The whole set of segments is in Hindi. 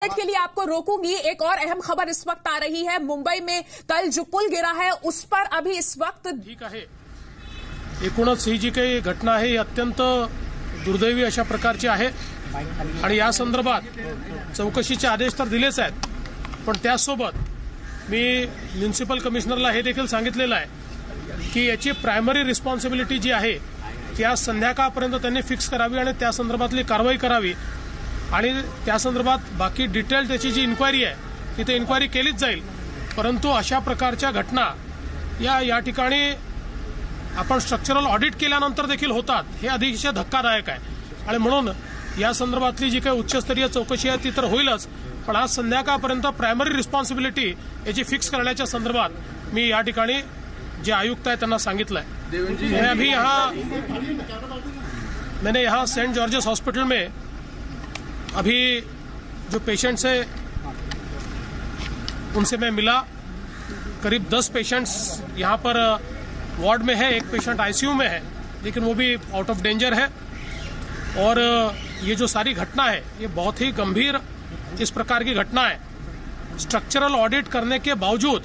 के लिए आपको रोकूंगी। एक और अहम खबर इस वक्त आ रही है। मुंबई में कल जो पुल गिरा है उस पर अभी इस वक्त ठीक आहे। एकूणच ही जी काही घटना आहे ही अत्यंत दुर्दैवी अशा प्रकारची आहे आणि या संदर्भात चौकशीचे आदेश तर दिलेच आहेत, पण त्यासोबत मी म्युनिसिपल कमिशनरला हे देखील सांगितलेलं आहे की याची प्रायमरी रिस्पॉन्सिबिलिटी जी आहे ती आज संध्याकाळपर्यंत त्यांनी फिक्स करावी आणि त्या संदर्भातली कारवाई करावी आणि त्या संदर्भात बाकी डिटेल त्याची जी इन्क्वायरी आहे तिथे इन्क्वायरी केलीच जाईल। परंतु अशा प्रकारच्या घटना या ठिकाणी आपण स्ट्रक्चरल ऑडिट केल्यानंतर देखील होतात, हे अतिशय धक्कादायक आहे आणि म्हणून या संदर्भातली जी काही उच्चस्तरीय चौकशी आहे ती तर होईलच, पण आज संध्याकाळपर्यंत प्रायमरी रिस्पॉन्सिबिलिटी याची फिक्स करण्याच्या संदर्भात मी या ठिकाणी जे आयुक्त आहेत त्यांना सांगितलं है। मैंने यहाँ सेंट जॉर्जेस हॉस्पिटल में अभी जो पेशेंट्स है उनसे मैं मिला। करीब 10 पेशेंट्स यहाँ पर वार्ड में है, एक पेशेंट आईसीयू में है लेकिन वो भी आउट ऑफ डेंजर है। और ये जो सारी घटना है ये बहुत ही गंभीर इस प्रकार की घटना है। स्ट्रक्चरल ऑडिट करने के बावजूद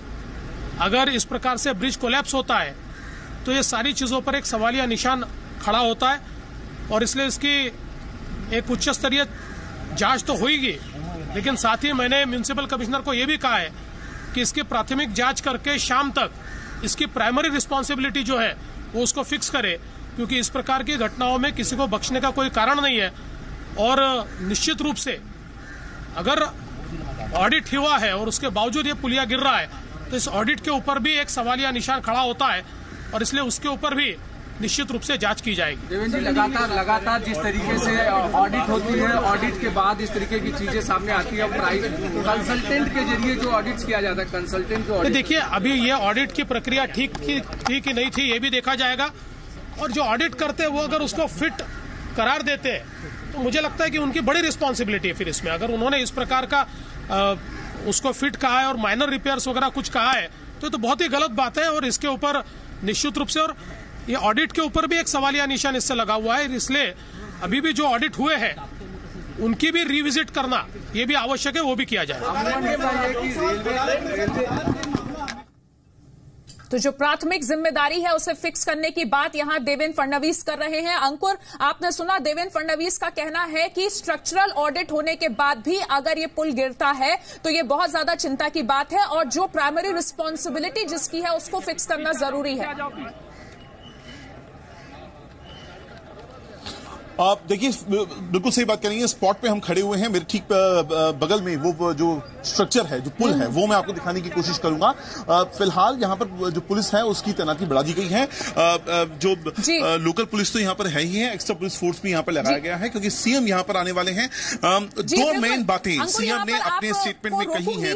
अगर इस प्रकार से ब्रिज कोलैप्स होता है तो ये सारी चीजों पर एक सवालिया निशान खड़ा होता है और इसलिए इसकी एक उच्च स्तरीय जांच तो होगी, लेकिन साथ ही मैंने म्युनिसिपल कमिश्नर को यह भी कहा है कि इसकी प्राथमिक जांच करके शाम तक इसकी प्राइमरी रिस्पॉन्सिबिलिटी जो है वो उसको फिक्स करे, क्योंकि इस प्रकार की घटनाओं में किसी को बख्शने का कोई कारण नहीं है। और निश्चित रूप से अगर ऑडिट हुआ है और उसके बावजूद ये पुलिया गिर रहा है तो इस ऑडिट के ऊपर भी एक सवालिया निशान खड़ा होता है और इसलिए उसके ऊपर भी निश्चित रूप से जांच की जाएगी। देवेंद्र जी, लगातार जिस तरीके से ऑडिट होती है, ऑडिट के बाद इस तरीके की चीजें सामने आती है, कंसल्टेंट के जरिए जो ऑडिट किया जाता है, कंसल्टेंट को देखिए अभी ये ऑडिट की प्रक्रिया ठीक थी कि नहीं थी ये भी देखा जाएगा, और जो ऑडिट करते हैं वो अगर उसको फिट करार देते हैं तो मुझे लगता है कि उनकी बड़ी रिस्पॉन्सिबिलिटी है। फिर इसमें अगर उन्होंने इस प्रकार का उसको फिट कहा है और माइनर रिपेयर्स वगैरह कुछ कहा है तो बहुत ही गलत बात है। और इसके ऊपर निश्चित रूप से और ये ऑडिट के ऊपर भी एक सवालिया निशान इससे लगा हुआ है, इसलिए अभी भी जो ऑडिट हुए हैं उनकी भी रिविजिट करना ये भी आवश्यक है, वो भी किया जाए। तो जो प्राथमिक जिम्मेदारी है उसे फिक्स करने की बात यहां देवेंद्र फडणवीस कर रहे हैं। अंकुर, आपने सुना देवेंद्र फडणवीस का कहना है कि स्ट्रक्चरल ऑडिट होने के बाद भी अगर ये पुल गिरता है तो ये बहुत ज्यादा चिंता की बात है और जो प्राइमरी रिस्पॉन्सिबिलिटी जिसकी है उसको फिक्स करना जरूरी है। आप देखिए बिल्कुल सही बात करेंगे। स्पॉट पे हम खड़े हुए हैं, मेरे ठीक बगल में वो जो स्ट्रक्चर है, जो पुल है, वो मैं आपको दिखाने की कोशिश करूंगा। फिलहाल यहाँ पर जो पुलिस है उसकी तैनाती बढ़ा दी गई है। जो लोकल पुलिस तो यहाँ पर है ही है, एक्स्ट्रा पुलिस फोर्स भी यहाँ पर लगाया गया है क्योंकि सीएम यहाँ पर आने वाले हैं। दो मेन बातें सीएम ने अपने स्टेटमेंट में कही हैं।